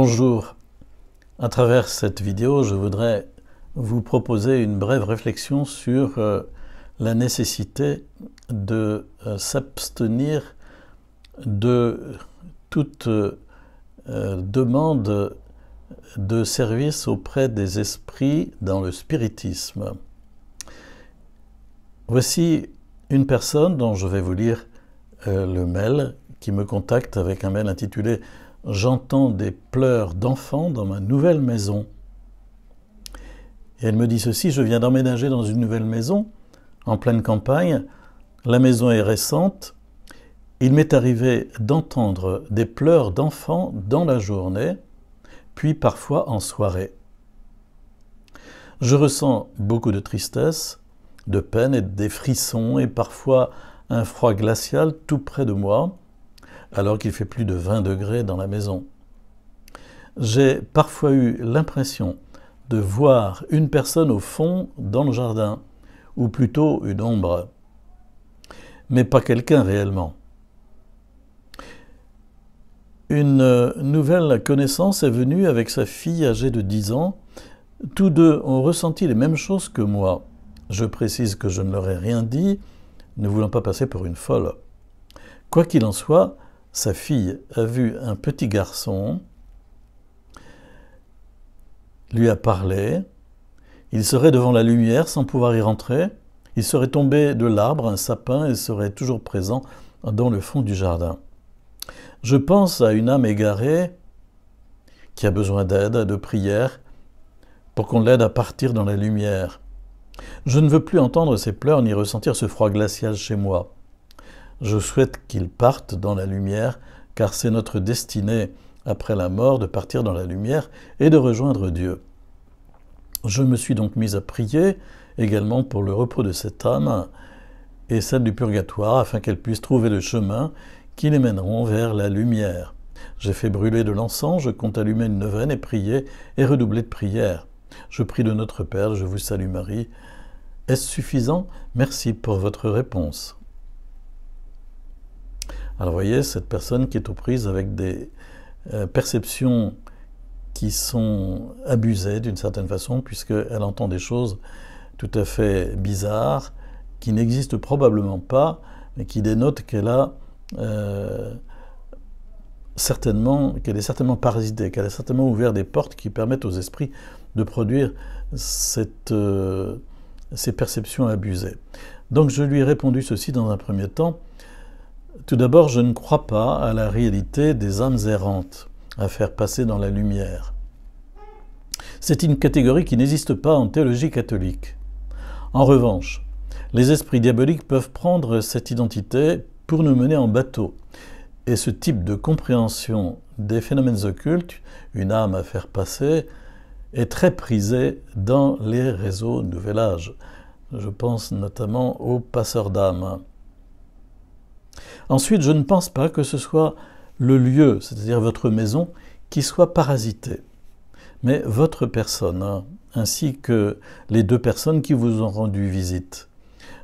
Bonjour, à travers cette vidéo, je voudrais vous proposer une brève réflexion sur la nécessité de s'abstenir de toute demande de service auprès des esprits dans le spiritisme. Voici une personne dont je vais vous lire le mail qui me contacte avec un mail intitulé « J'entends des pleurs d'enfants dans ma nouvelle maison ». Et elle me dit ceci: je viens d'emménager dans une nouvelle maison, en pleine campagne, la maison est récente, il m'est arrivé d'entendre des pleurs d'enfants dans la journée, puis parfois en soirée. Je ressens beaucoup de tristesse, de peine et des frissons et parfois un froid glacial tout près de moi, alors qu'il fait plus de 20 degrés dans la maison. J'ai parfois eu l'impression de voir une personne au fond dans le jardin, ou plutôt une ombre, mais pas quelqu'un réellement. Une nouvelle connaissance est venue avec sa fille âgée de 10 ans. Tous deux ont ressenti les mêmes choses que moi. Je précise que je ne leur ai rien dit, ne voulant pas passer pour une folle. Quoi qu'il en soit, sa fille a vu un petit garçon, lui a parlé, il serait devant la lumière sans pouvoir y rentrer, il serait tombé de l'arbre, un sapin, et serait toujours présent dans le fond du jardin. Je pense à une âme égarée qui a besoin d'aide, de prière, pour qu'on l'aide à partir dans la lumière. Je ne veux plus entendre ces pleurs ni ressentir ce froid glacial chez moi. Je souhaite qu'il parte dans la lumière, car c'est notre destinée, après la mort, de partir dans la lumière et de rejoindre Dieu. Je me suis donc mise à prier, également pour le repos de cette âme et celle du purgatoire, afin qu'elle puisse trouver le chemin qui les mèneront vers la lumière. J'ai fait brûler de l'encens, je compte allumer une neuvaine et prier et redoubler de prière. Je prie de Notre Père, je vous salue Marie. Est-ce suffisant? Merci pour votre réponse. Alors vous voyez, cette personne qui est aux prises avec des perceptions qui sont abusées d'une certaine façon, puisqu'elle entend des choses tout à fait bizarres, qui n'existent probablement pas, mais qui dénotent qu'elle est certainement parasitée, qu'elle a certainement ouvert des portes qui permettent aux esprits de produire ces perceptions abusées. Donc je lui ai répondu ceci dans un premier temps. Tout d'abord, je ne crois pas à la réalité des âmes errantes à faire passer dans la lumière. C'est une catégorie qui n'existe pas en théologie catholique. En revanche, les esprits diaboliques peuvent prendre cette identité pour nous mener en bateau. Et ce type de compréhension des phénomènes occultes, une âme à faire passer, est très prisé dans les réseaux Nouvel Âge. Je pense notamment aux passeurs d'âmes. Ensuite, je ne pense pas que ce soit le lieu, c'est-à-dire votre maison, qui soit parasité, mais votre personne, ainsi que les deux personnes qui vous ont rendu visite.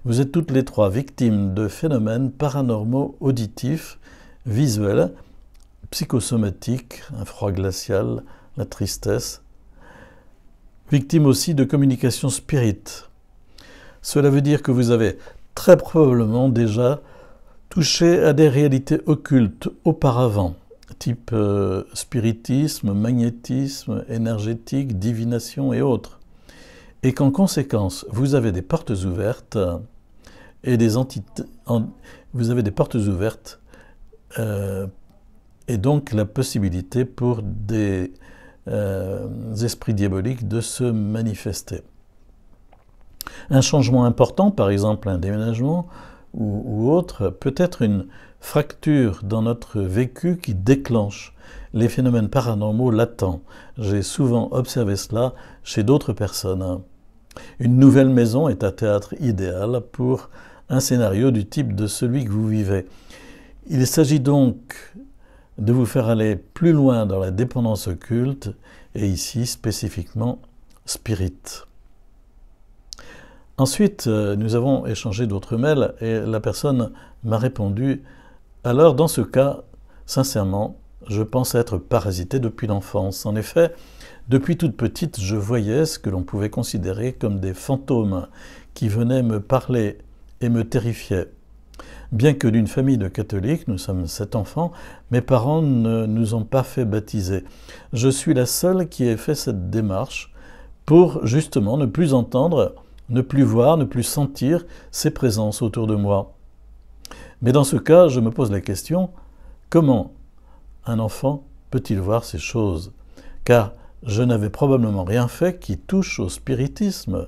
Vous êtes toutes les trois victimes de phénomènes paranormaux auditifs, visuels, psychosomatiques, un froid glacial, la tristesse, victimes aussi de communication spirite. Cela veut dire que vous avez très probablement déjà touché à des réalités occultes auparavant, type spiritisme, magnétisme, énergétique, divination et autres. Et qu'en conséquence, vous avez des portes ouvertes et des entités, vous avez des portes ouvertes et donc la possibilité pour des esprits diaboliques de se manifester. Un changement important, par exemple un déménagement ou autre, peut être une fracture dans notre vécu qui déclenche les phénomènes paranormaux latents. J'ai souvent observé cela chez d'autres personnes. Une nouvelle maison est un théâtre idéal pour un scénario du type de celui que vous vivez. Il s'agit donc de vous faire aller plus loin dans la dépendance occulte, et ici spécifiquement spirit. Ensuite, nous avons échangé d'autres mails et la personne m'a répondu « Alors, dans ce cas, sincèrement, je pense être parasité depuis l'enfance. En effet, depuis toute petite, je voyais ce que l'on pouvait considérer comme des fantômes qui venaient me parler et me terrifiaient. Bien que d'une famille de catholiques, nous sommes 7 enfants, mes parents ne nous ont pas fait baptiser. Je suis la seule qui ait fait cette démarche pour justement ne plus entendre, ne plus voir, ne plus sentir ces présences autour de moi. Mais dans ce cas, je me pose la question, comment un enfant peut-il voir ces choses? Car je n'avais probablement rien fait qui touche au spiritisme.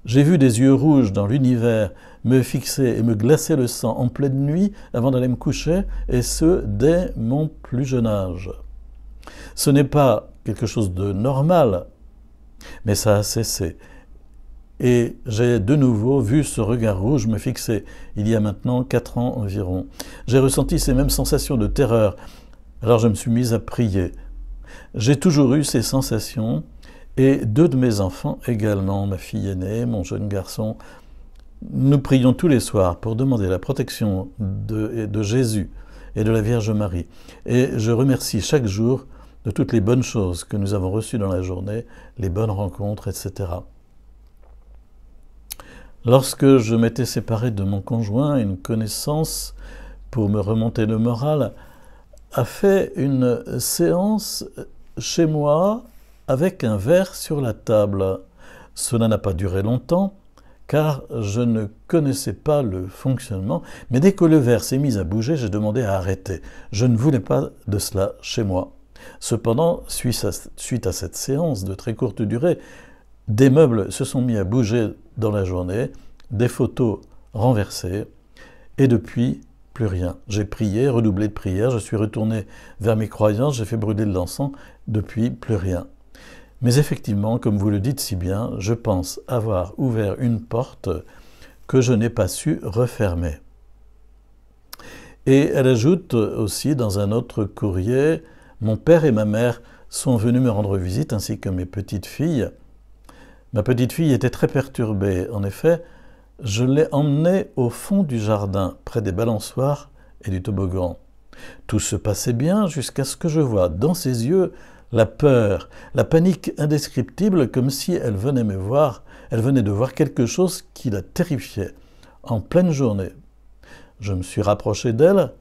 J'ai vu des yeux rouges dans l'univers me fixer et me glacer le sang en pleine nuit avant d'aller me coucher, et ce, dès mon plus jeune âge. Ce n'est pas quelque chose de normal, mais ça a cessé. Et j'ai de nouveau vu ce regard rouge me fixer, il y a maintenant 4 ans environ. J'ai ressenti ces mêmes sensations de terreur, alors je me suis mise à prier. J'ai toujours eu ces sensations, et 2 de mes enfants également, ma fille aînée, mon jeune garçon. Nous prions tous les soirs pour demander la protection de Jésus et de la Vierge Marie. Et je remercie chaque jour de toutes les bonnes choses que nous avons reçues dans la journée, les bonnes rencontres, etc. Lorsque je m'étais séparé de mon conjoint, une connaissance, pour me remonter le moral, a fait une séance chez moi avec un verre sur la table. Cela n'a pas duré longtemps, car je ne connaissais pas le fonctionnement, mais dès que le verre s'est mis à bouger, j'ai demandé à arrêter. Je ne voulais pas de cela chez moi. Cependant, suite à cette séance de très courte durée, des meubles se sont mis à bouger dans la journée, des photos renversées, et depuis, plus rien. J'ai prié, redoublé de prière, je suis retourné vers mes croyances, j'ai fait brûler de l'encens, depuis, plus rien. Mais effectivement, comme vous le dites si bien, je pense avoir ouvert une porte que je n'ai pas su refermer. Et elle ajoute aussi dans un autre courrier, mon père et ma mère sont venus me rendre visite, ainsi que mes petites filles. Ma petite fille était très perturbée. En effet, je l'ai emmenée au fond du jardin, près des balançoires et du toboggan. Tout se passait bien jusqu'à ce que je voie dans ses yeux la peur, la panique indescriptible, comme si elle venait me voir, elle venait de voir quelque chose qui la terrifiait, en pleine journée. Je me suis rapproché d'elle,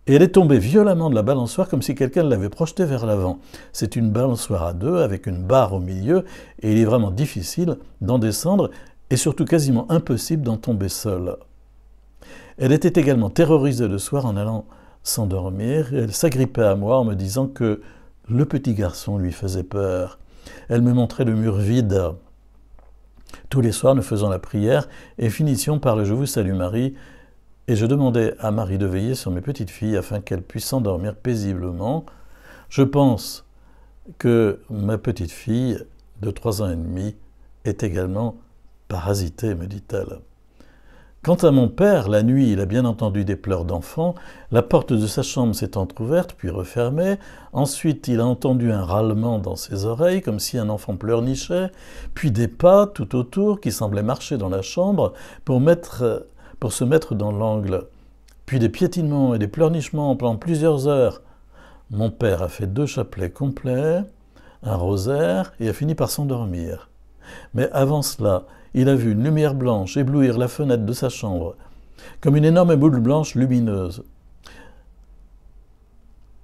et elle est tombée violemment de la balançoire comme si quelqu'un l'avait projetée vers l'avant. C'est une balançoire à 2 avec une barre au milieu, et il est vraiment difficile d'en descendre, et surtout quasiment impossible d'en tomber seule. Elle était également terrorisée le soir en allant s'endormir, et elle s'agrippait à moi en me disant que le petit garçon lui faisait peur. Elle me montrait le mur vide. Tous les soirs, nous faisons la prière et finissions par le « Je vous salue Marie » et je demandais à Marie de veiller sur mes petites filles afin qu'elles puissent s'endormir paisiblement. Je pense que ma petite fille de 3 ans et demi est également parasitée, me dit-elle. Quant à mon père, la nuit, il a bien entendu des pleurs d'enfants. La porte de sa chambre s'est entr'ouverte, puis refermée. Ensuite, il a entendu un râlement dans ses oreilles, comme si un enfant pleurnichait. Puis des pas tout autour qui semblaient marcher dans la chambre pour se mettre dans l'angle. Puis des piétinements et des pleurnichements pendant plusieurs heures. Mon père a fait 2 chapelets complets, un rosaire, et a fini par s'endormir. Mais avant cela, il a vu une lumière blanche éblouir la fenêtre de sa chambre, comme une énorme boule blanche lumineuse.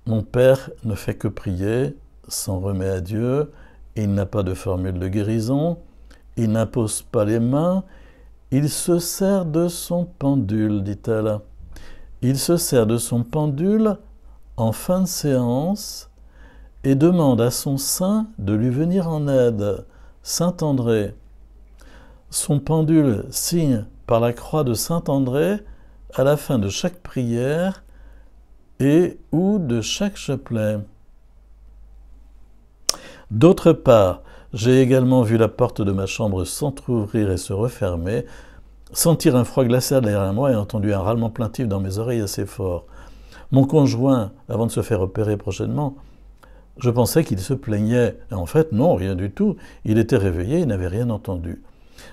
Mon père ne fait que prier, s'en remet à Dieu, il n'a pas de formule de guérison, il n'impose pas les mains, il se sert de son pendule, dit-elle. Il se sert de son pendule en fin de séance et demande à son saint de lui venir en aide. Saint André. Son pendule signe par la croix de Saint André à la fin de chaque prière et ou de chaque chapelet. D'autre part, j'ai également vu la porte de ma chambre s'entr'ouvrir et se refermer, sentir un froid glacial derrière moi et entendu un râlement plaintif dans mes oreilles assez fort. Mon conjoint, avant de se faire opérer prochainement, je pensais qu'il se plaignait. Et en fait, non, rien du tout. Il était réveillé, il n'avait rien entendu.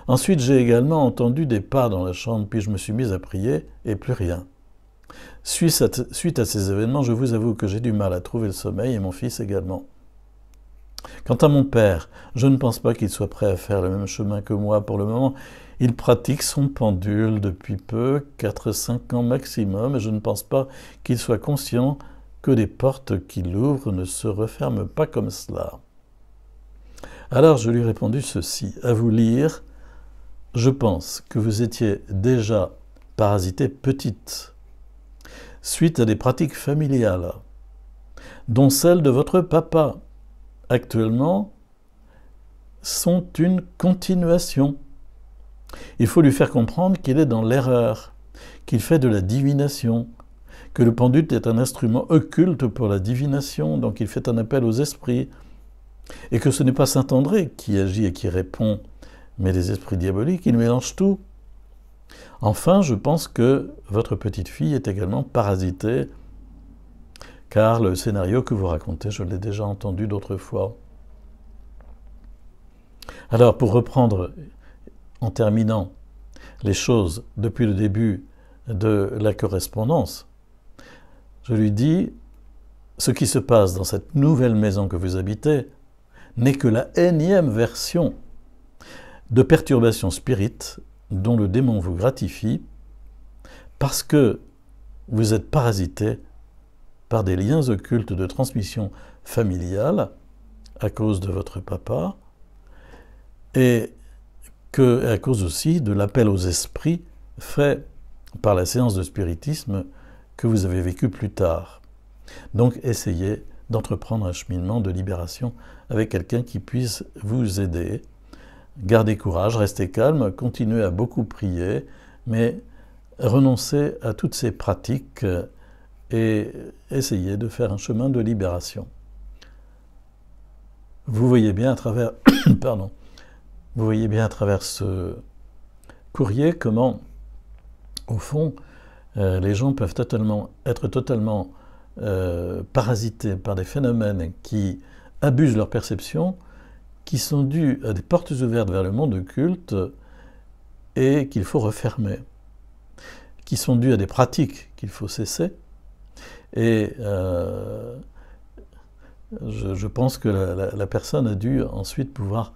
Ensuite, j'ai également entendu des pas dans la chambre, puis je me suis mise à prier, et plus rien. Suite à ces événements, je vous avoue que j'ai du mal à trouver le sommeil et mon fils également. Quant à mon père, je ne pense pas qu'il soit prêt à faire le même chemin que moi pour le moment. Il pratique son pendule depuis peu, 4-5 ans maximum, et je ne pense pas qu'il soit conscient que les portes qu'il ouvre ne se referment pas comme cela. Alors je lui ai répondu ceci, à vous lire, je pense que vous étiez déjà parasité petite, suite à des pratiques familiales, dont celles de votre papa, actuellement, sont une continuation. Il faut lui faire comprendre qu'il est dans l'erreur, qu'il fait de la divination, que le pendule est un instrument occulte pour la divination, donc il fait un appel aux esprits, et que ce n'est pas Saint-André qui agit et qui répond, mais les esprits diaboliques, ils mélangent tout. Enfin, je pense que votre petite fille est également parasitée, car le scénario que vous racontez, je l'ai déjà entendu d'autres fois. Alors, pour reprendre, en terminant, les choses depuis le début de la correspondance, je lui dis, ce qui se passe dans cette nouvelle maison que vous habitez n'est que la énième version de perturbation spirite dont le démon vous gratifie parce que vous êtes parasité par des liens occultes de transmission familiale à cause de votre papa et à cause aussi de l'appel aux esprits fait par la séance de spiritisme que vous avez vécu plus tard. Donc essayez d'entreprendre un cheminement de libération avec quelqu'un qui puisse vous aider. Gardez courage, restez calme, continuez à beaucoup prier, mais renoncez à toutes ces pratiques et essayez de faire un chemin de libération. Vous voyez bien à travers, vous voyez bien à travers ce courrier comment, au fond, les gens peuvent être totalement parasités par des phénomènes qui abusent leur perception, qui sont dus à des portes ouvertes vers le monde occulte et qu'il faut refermer, qui sont dus à des pratiques qu'il faut cesser. Et je pense que la personne a dû ensuite pouvoir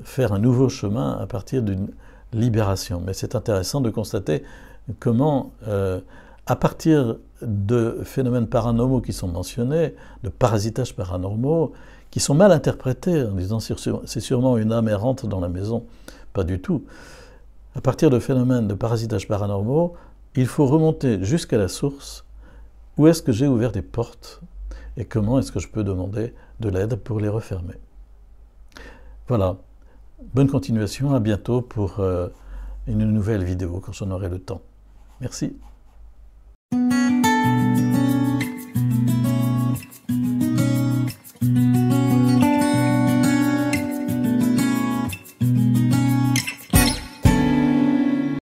faire un nouveau chemin à partir d'une libération. Mais c'est intéressant de constater comment, à partir de phénomènes paranormaux qui sont mentionnés, de parasitages paranormaux, qui sont mal interprétés en disant c'est sûrement une âme errante dans la maison. Pas du tout. À partir de phénomènes de parasitage paranormaux, il faut remonter jusqu'à la source. Où est-ce que j'ai ouvert des portes et comment est-ce que je peux demander de l'aide pour les refermer. Voilà. Bonne continuation, à bientôt pour une nouvelle vidéo quand j'en aurai le temps. Merci.